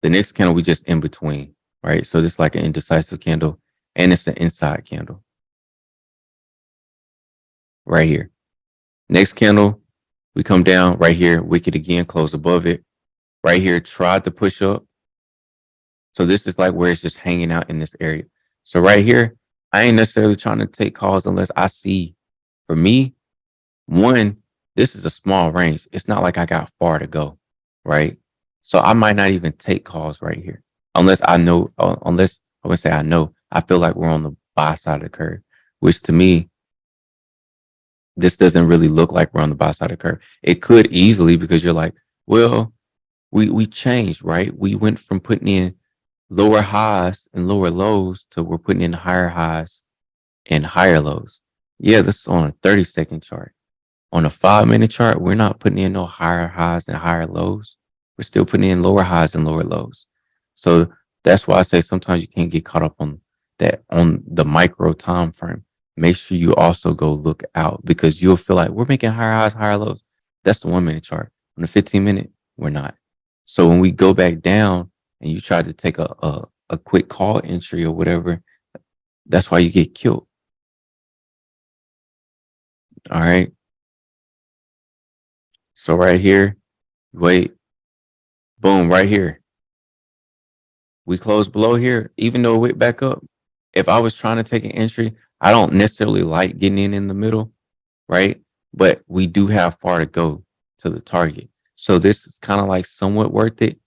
The next candle, we just in between, right? So this is like an indecisive candle, and it's an inside candle right here. Next candle, we come down right here, wick it again, close above it. Right here, tried to push up. So this is like where it's just hanging out in this area. So right here, I ain't necessarily trying to take calls unless I see, for me, one, this is a small range. It's not like I got far to go, right? So I might not even take calls right here unless I know, unless I would say I know. I feel like we're on the buy side of the curve, which to me, this doesn't really look like we're on the buy side of the curve. It could easily, because you're like, well, we changed, right? We went from putting in lower highs and lower lows to we're putting in higher highs and higher lows. Yeah, this is on a 30-second chart. On a 5-minute chart, we're not putting in no higher highs and higher lows. We're still putting in lower highs and lower lows. So that's why I say sometimes you can't get caught up on that on the micro time frame. Make sure you also go look out, because you'll feel like we're making higher highs, higher lows. That's the 1-minute chart. On the 15-minute, we're not. So when we go back down and you try to take a quick call entry or whatever, that's why you get killed. All right. So right here, wait, boom, right here. We closed below here, even though it went back up. If I was trying to take an entry, I don't necessarily like getting in the middle, right? But we do have far to go to the target. So this is kind of like somewhat worth it.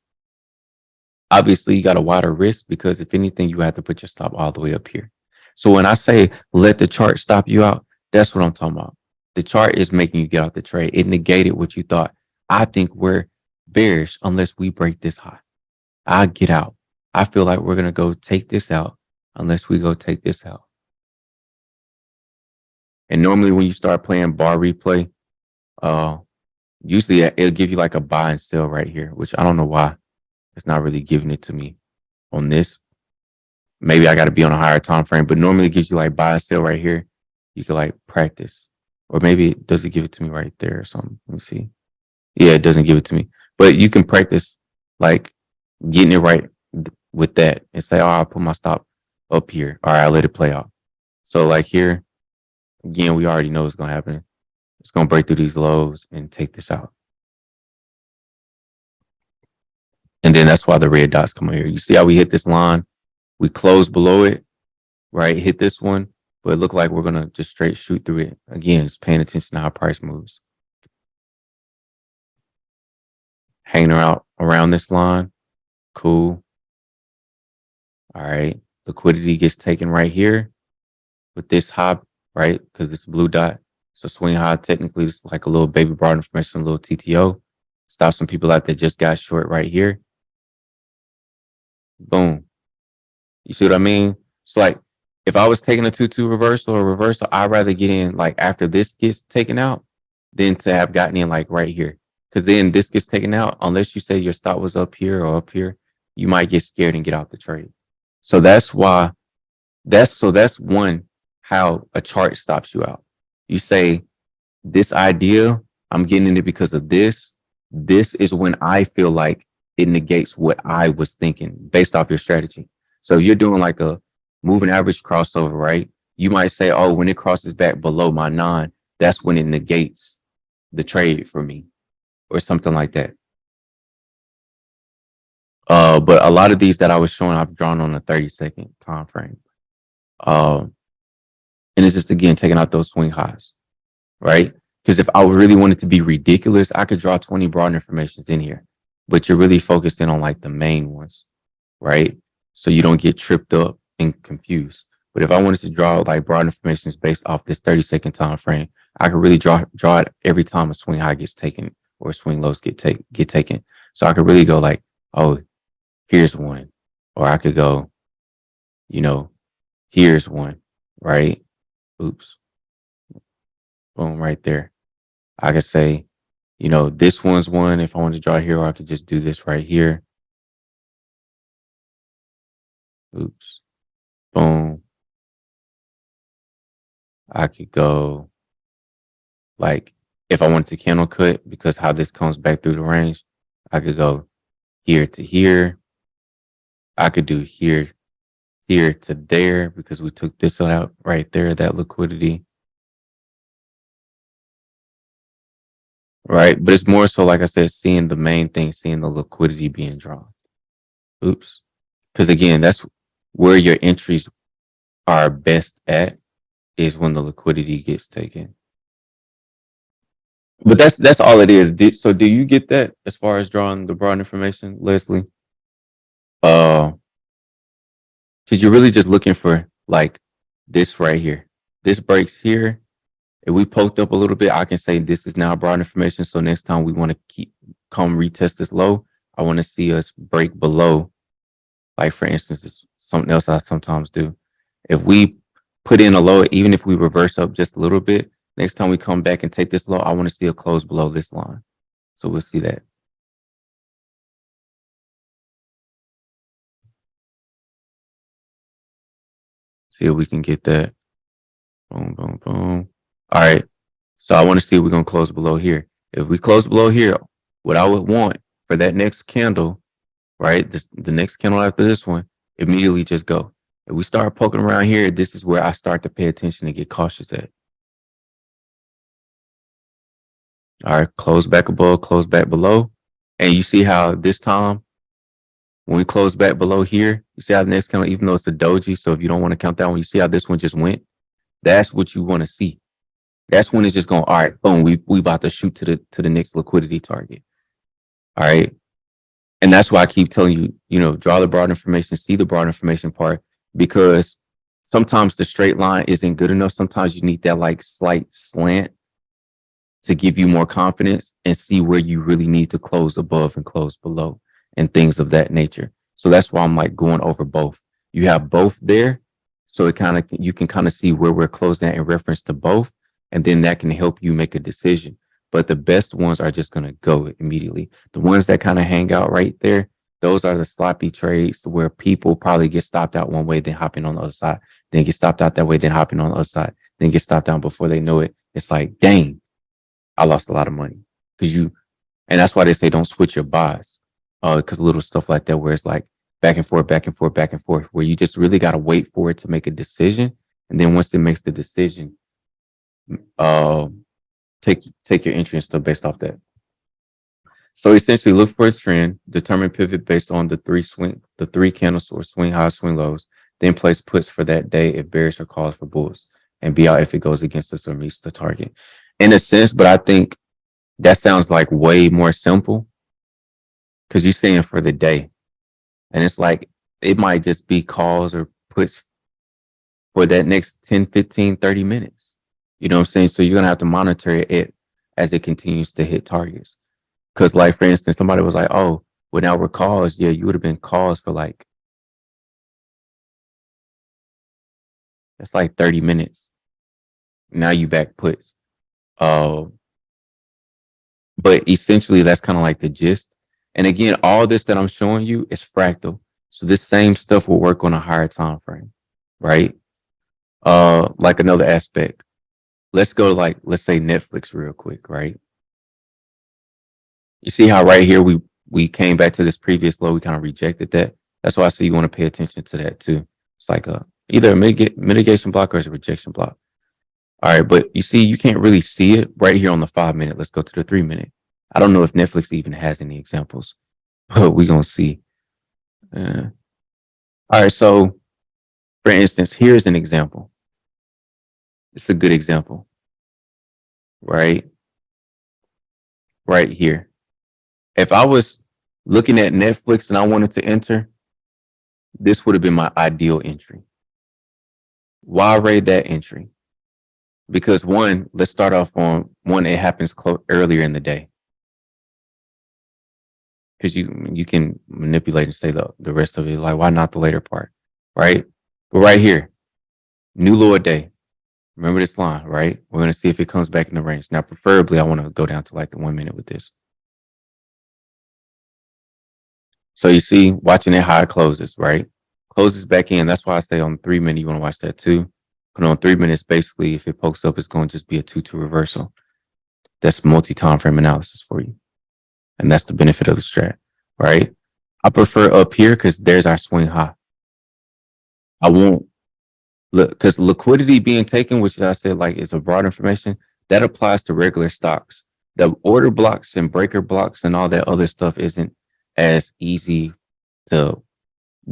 Obviously, you got a wider risk, because if anything, you have to put your stop all the way up here. So when I say let the chart stop you out, that's what I'm talking about. The chart is making you get out the trade. It negated what you thought. I think we're bearish unless we break this high. I get out. I feel like we're going to go take this out unless we go take this out. And normally when you start playing bar replay, usually it'll give you like a buy and sell right here, which I don't know why it's not really giving it to me on this. Maybe I got to be on a higher time frame, but normally it gives you like buy and sell right here. You can like practice, or maybe does it give it to me right there or something? Let me see. Yeah, it doesn't give it to me, but you can practice like getting it right with that and say, oh, I'll put my stop up here. All right, I'll let it play out. So like here, again, we already know what's going to happen. It's going to break through these lows and take this out. And then that's why the red dots come here. You see how we hit this line? We close below it, right? Hit this one, but it looked like we're going to just straight shoot through it. Again, just paying attention to how price moves. Hanging out around this line. Cool. All right. Liquidity gets taken right here with this high, right? Because it's a blue dot. So swing high, technically, it's like a little baby broad information, a little TTO. Stop some people out that just got short right here. Boom. You see what I mean? It's like if I was taking a 2-2 reversal or reversal, I'd rather get in like after this gets taken out than to have gotten in like right here. Because then this gets taken out, unless you say your stop was up here or up here, you might get scared and get out the trade. So that's why that's one, how a chart stops you out. You say, this idea, I'm getting in it because of this. This is when I feel like it negates what I was thinking based off your strategy. So you're doing like a moving average crossover, right? You might say, oh, when it crosses back below my 9, that's when it negates the trade for me, or something like that. But a lot of these that I was showing, I've drawn on a 30-second time frame. And it's just, again, taking out those swing highs, right? Because if I really wanted to be ridiculous, I could draw 20 broad informations in here, but you're really focusing on like the main ones, right? So you don't get tripped up and confused. But if I wanted to draw like broad informations based off this 30-second time frame, I could really draw it every time a swing high gets taken or swing lows get taken. So I could really go like, oh, here's one. Or I could go, here's one, right? Oops. Boom, right there. I could say, this one's one. If I want to draw here, or I could just do this right here. Oops. Boom. I could go like, if I wanted to candle cut, because how this comes back through the range, I could go here to here. I could do here to there, because we took this one out right there, that liquidity. Right. But it's more so, like I said, seeing the main thing, seeing the liquidity being drawn. Oops. Because again, that's where your entries are best at, is when the liquidity gets taken. But that's all it is. So do you get that as far as drawing the broad information, Leslie? Because you're really just looking for like this right here. This breaks here. If we poked up a little bit, I can say this is now broad information. So next time we want to come retest this low, I want to see us break below. Like for instance, it's something else I sometimes do. If we put in a low, even if we reverse up just a little bit, next time we come back and take this low, I want to see a close below this line. So we'll see that. See if we can get that. Boom, boom, boom. All right. So I want to see if we're going to close below here. If we close below here, what I would want for that next candle, right? The next candle after this one, immediately just go. If we start poking around here, this is where I start to pay attention and get cautious at. All right, close back above, close back below. And you see how this time, when we close back below here, you see how the next candle, even though it's a doji, so if you don't want to count that one, you see how this one just went? That's what you want to see. That's when it's just going, all right, boom, we about to shoot to the next liquidity target. All right. And that's why I keep telling you, draw the broad information, see the broad information part, because sometimes the straight line isn't good enough. Sometimes you need that like slight slant to give you more confidence and see where you really need to close above and close below and things of that nature. So that's why I'm like going over both. You have both there. So you can kind of see where we're closing at in reference to both. And then that can help you make a decision. But the best ones are just going to go immediately. The ones that kind of hang out right there, those are the sloppy trades where people probably get stopped out one way, then hopping on the other side, then get stopped out that way, then hopping on the other side, then get stopped down before they know it. It's like, dang, I lost a lot of money. And that's why they say don't switch your buys. Because little stuff like that, where it's like back and forth, back and forth, back and forth, where you just really got to wait for it to make a decision. And then once it makes the decision, take your entry and stuff based off that. So essentially look for a trend, determine pivot based on the three candles or swing highs, swing lows, then place puts for that day if bearish or calls for bulls, and be out if it goes against us or meets the target. In a sense, but I think that sounds like way more simple because you're saying for the day. And it's like it might just be calls or puts for that next 10, 15, 30 minutes. You know what I'm saying? So you're going to have to monitor it as it continues to hit targets. Because, like, for instance, somebody was like, oh, well, now we're calls. Yeah, you would have been calls for like, that's like 30 minutes. Now you back puts. But essentially, that's kind of like the gist. And again, all this that I'm showing you is fractal. So this same stuff will work on a higher time frame, right? Like another aspect. Let's go to let's say Netflix real quick, right? You see how right here we came back to this previous low, we kind of rejected that. That's why I say you want to pay attention to that too. It's like either a mitigation block or it's a rejection block. All right, but you see, you can't really see it right here on the 5 minute. Let's go to the 3 minute. I don't know if Netflix even has any examples, but we're gonna see. All right, so for instance, here's an example. It's a good example, right? Right here. If I was looking at Netflix and I wanted to enter, this would have been my ideal entry. Why raid that entry? Because one, let's start off on one, it happens earlier in the day. Because you can manipulate and say the rest of it, like why not the later part, right? But right here, new lower day. Remember this line, right? We're going to see if it comes back in the range. Now, preferably, I want to go down to like the 1 minute with this. So you see, watching it how it closes, right? Closes back in. That's why I say on 3 minute, you want to watch that too. But on 3 minutes, basically, if it pokes up, it's going to just be a 2-2 reversal. That's multi-time frame analysis for you. And that's the benefit of the strat, right? I prefer up here because there's our swing high. I won't look because liquidity being taken, which I said like is a broad information, that applies to regular stocks. The order blocks and breaker blocks and all that other stuff isn't as easy to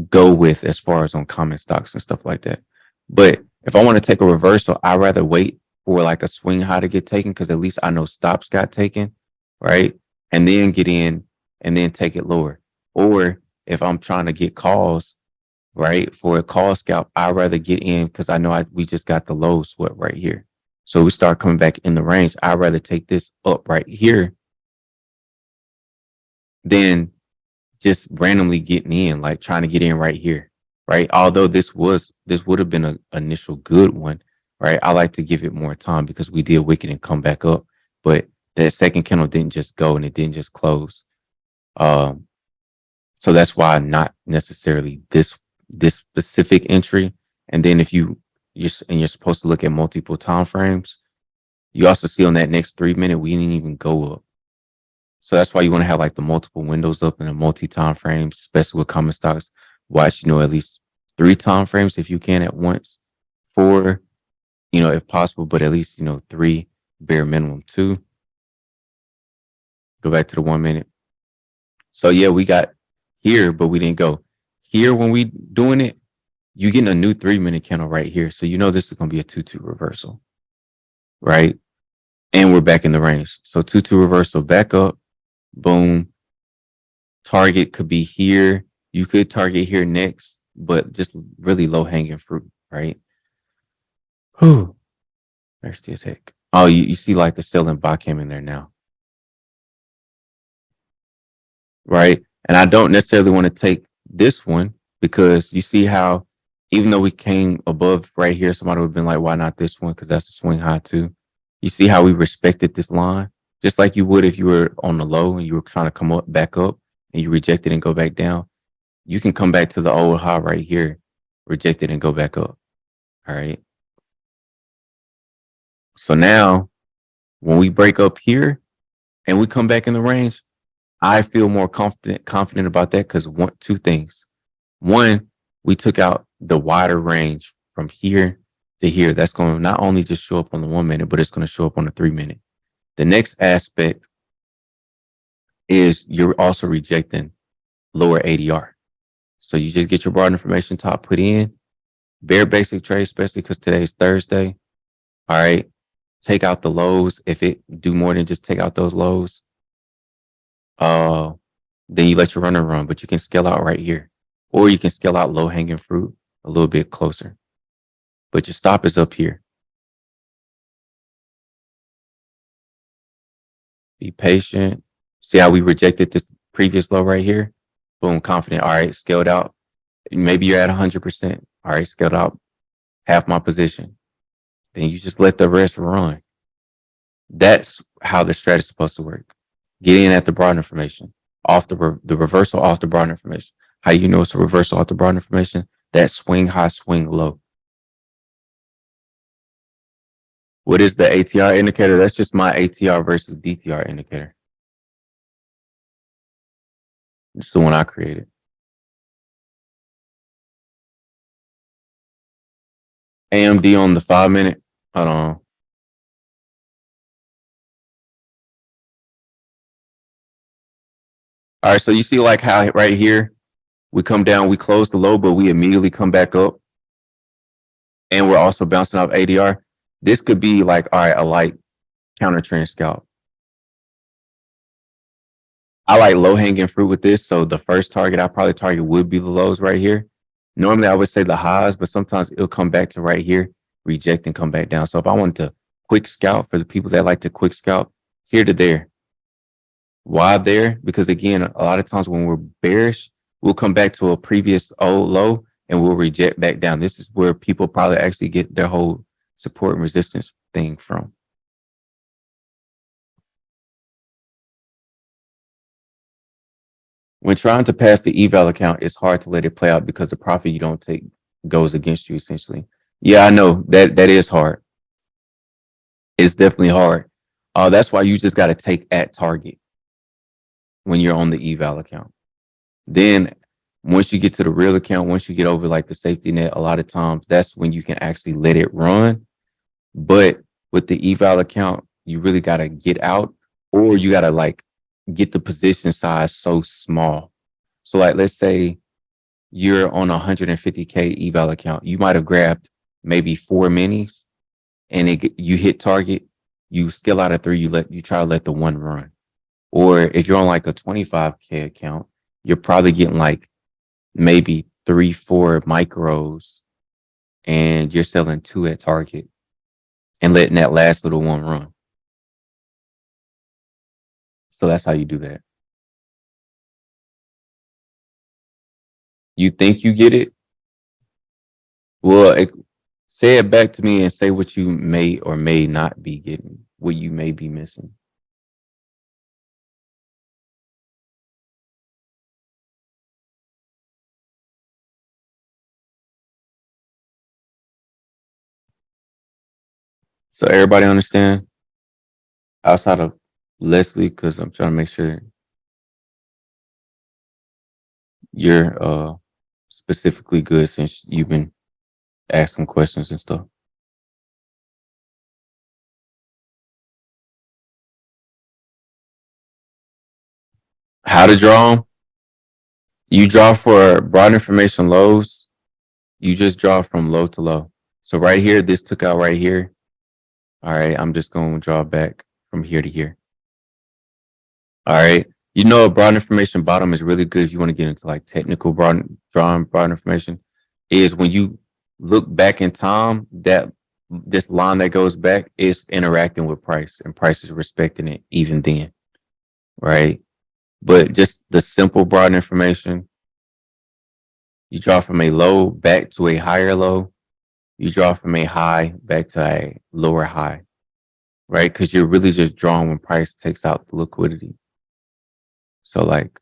go with as far as on common stocks and stuff like that. But if I want to take a reversal, I'd rather wait for like a swing high to get taken because at least I know stops got taken, right? And then get in and then take it lower. Or if I'm trying to get calls right? For a call scalp, I'd rather get in because I know we just got the low swept right here. So we start coming back in the range. I'd rather take this up right here than just randomly getting in, like trying to get in right here, right? Although this would have been an initial good one, right? I like to give it more time because we did wicked and come back up, but that second candle didn't just go and it didn't just close. So that's why not necessarily this specific entry. And then if you're supposed to look at multiple time frames, you also see on that next 3 minute we didn't even go up. So that's why you want to have like the multiple windows up in the multi time frames, especially with common stocks. Watch, at least 3 time frames if you can at once. 4, if possible, but at least 3, bare minimum 2. Go back to the 1 minute. So yeah, we got here, but we didn't go here when we doing it. You getting a new 3 minute candle right here, so this is gonna be a 2-2 reversal, right? And we're back in the range. So 2-2 reversal, back up, boom. Target could be here. You could target here next, but just really low hanging fruit, right? Whew. Thirsty as heck. Oh, you see like the selling bot came in there now, right? And I don't necessarily want to take this one because you see how even though we came above right here, somebody would have been like, why not this one? Because that's a swing high too. You see how we respected this line? Just like you would if you were on the low and you were trying to come up, back up, and you reject it and go back down. You can come back to the old high right here, reject it and go back up. All right. So now when we break up here and we come back in the range, I feel more confident about that because 2 things. One, we took out the wider range from here to here. That's going to not only just show up on the 1 minute, but it's going to show up on the 3 minute. The next aspect is you're also rejecting lower ADR. So you just get your broad information top put in, bare basic trade, especially because today is Thursday. All right. Take out the lows. If it do more than just take out those lows, then you let your runner run, but you can scale out right here. Or you can scale out low hanging fruit a little bit closer. But your stop is up here. Be patient. See how we rejected this previous low right here? Boom, confident. All right, scaled out. Maybe you're at 100%. All right, scaled out half my position. Then you just let the rest run. That's how the strat is supposed to work. Get in at the broad information, off the reversal off the broad information. How you know it's a reversal off the broad information? That swing high, swing low. What is the ATR indicator? That's just my ATR versus DTR indicator. It's the one I created. AMD on the 5 minute. Hold on. All right, so you see like how right here, we come down, we close the low, but we immediately come back up. And we're also bouncing off ADR. This could be like, all right, a light counter trend scalp. I like low hanging fruit with this. So the first target I probably target would be the lows right here. Normally I would say the highs, but sometimes it'll come back to right here, reject and come back down. So if I wanted to quick scalp for the people that like to quick scalp, here to there. Why there? Because again, a lot of times when we're bearish, we'll come back to a previous old low and we'll reject back down. This is where people probably actually get their whole support and resistance thing from. When trying to pass the eval account, it's hard to let it play out because the profit you don't take goes against you essentially. Yeah, I know that is hard. It's definitely hard. That's why you just got to take at target when you're on the eval account. Then once you get to the real account, once you get over like the safety net, a lot of times that's when you can actually let it run. But with the eval account, you really got to get out, or you got to like get the position size so small. So like, let's say you're on a 150K eval account. You might have grabbed maybe 4 minis and you hit target, you scale out of 3, you try to let the 1 run. Or if you're on like a 25K account, you're probably getting like maybe 3, 4 micros and you're selling 2 at target and letting that last little one run. So that's how you do that. You think you get it? Well, say it back to me and say what you may or may not be getting, what you may be missing. So everybody understand? Outside of Leslie, because I'm trying to make sure you're specifically good since you've been asking questions and stuff. How to draw them? You draw for broad information lows. You just draw from low to low. So right here, this took out right here. All right, I'm just going to draw back from here to here. All right. You know, a broad information bottom is really good if you want to get into like technical drawing broad information, is when you look back in time, that this line that goes back is interacting with price and price is respecting it even then. Right. But just the simple broad information, you draw from a low back to a higher low. You draw from a high back to a lower high, right? Because you're really just drawing when price takes out the liquidity. So like,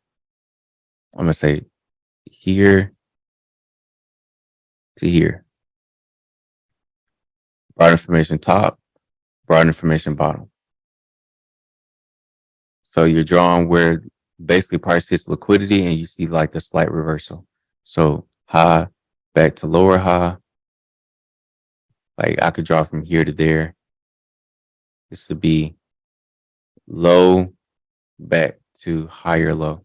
I'm gonna say here to here. Broad information top, broad information bottom. So you're drawing where basically price hits liquidity and you see like the slight reversal. So high back to lower high. Like I could draw from here to there. This would be low back to higher low.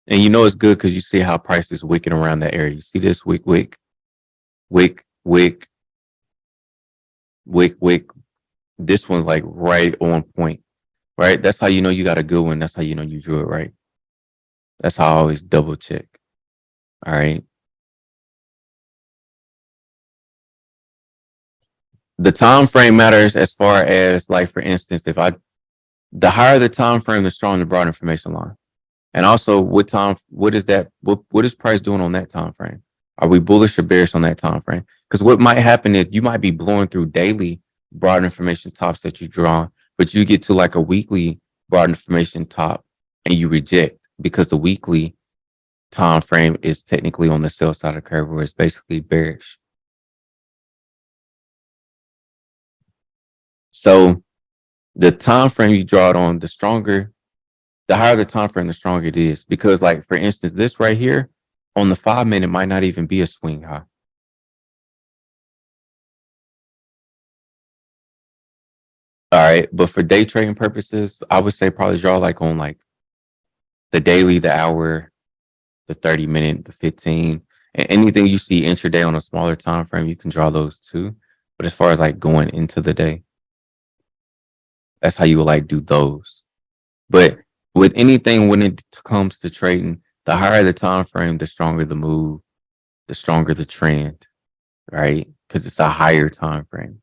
And you know it's good because you see how price is wicking around that area. You see this wick, wick, wick, wick, wick, wick. This one's like right on point, right? That's how you know you got a good one. That's how you know you drew it right. That's how I always double check. All right. The time frame matters as far as like, for instance, the higher the time frame, the stronger the broad information line. And also what is price doing on that time frame? Are we bullish or bearish on that time frame? Because what might happen is you might be blowing through daily broad information tops that you draw, but you get to like a weekly broad information top and you reject because the weekly time frame is technically on the sell side of the curve where it's basically bearish. So the time frame you draw it on, the higher the time frame, the stronger it is. Because like, for instance, this right here on the 5 minute might not even be a swing high. All right. But for day trading purposes, I would say probably draw like on like the daily, the hour, the 30 minute, the 15, and anything you see intraday on a smaller time frame, you can draw those too. But as far as like going into the day, that's how you would like do those. But with anything when it comes to trading, the higher the time frame, the stronger the move, the stronger the trend, right? Because it's a higher time frame.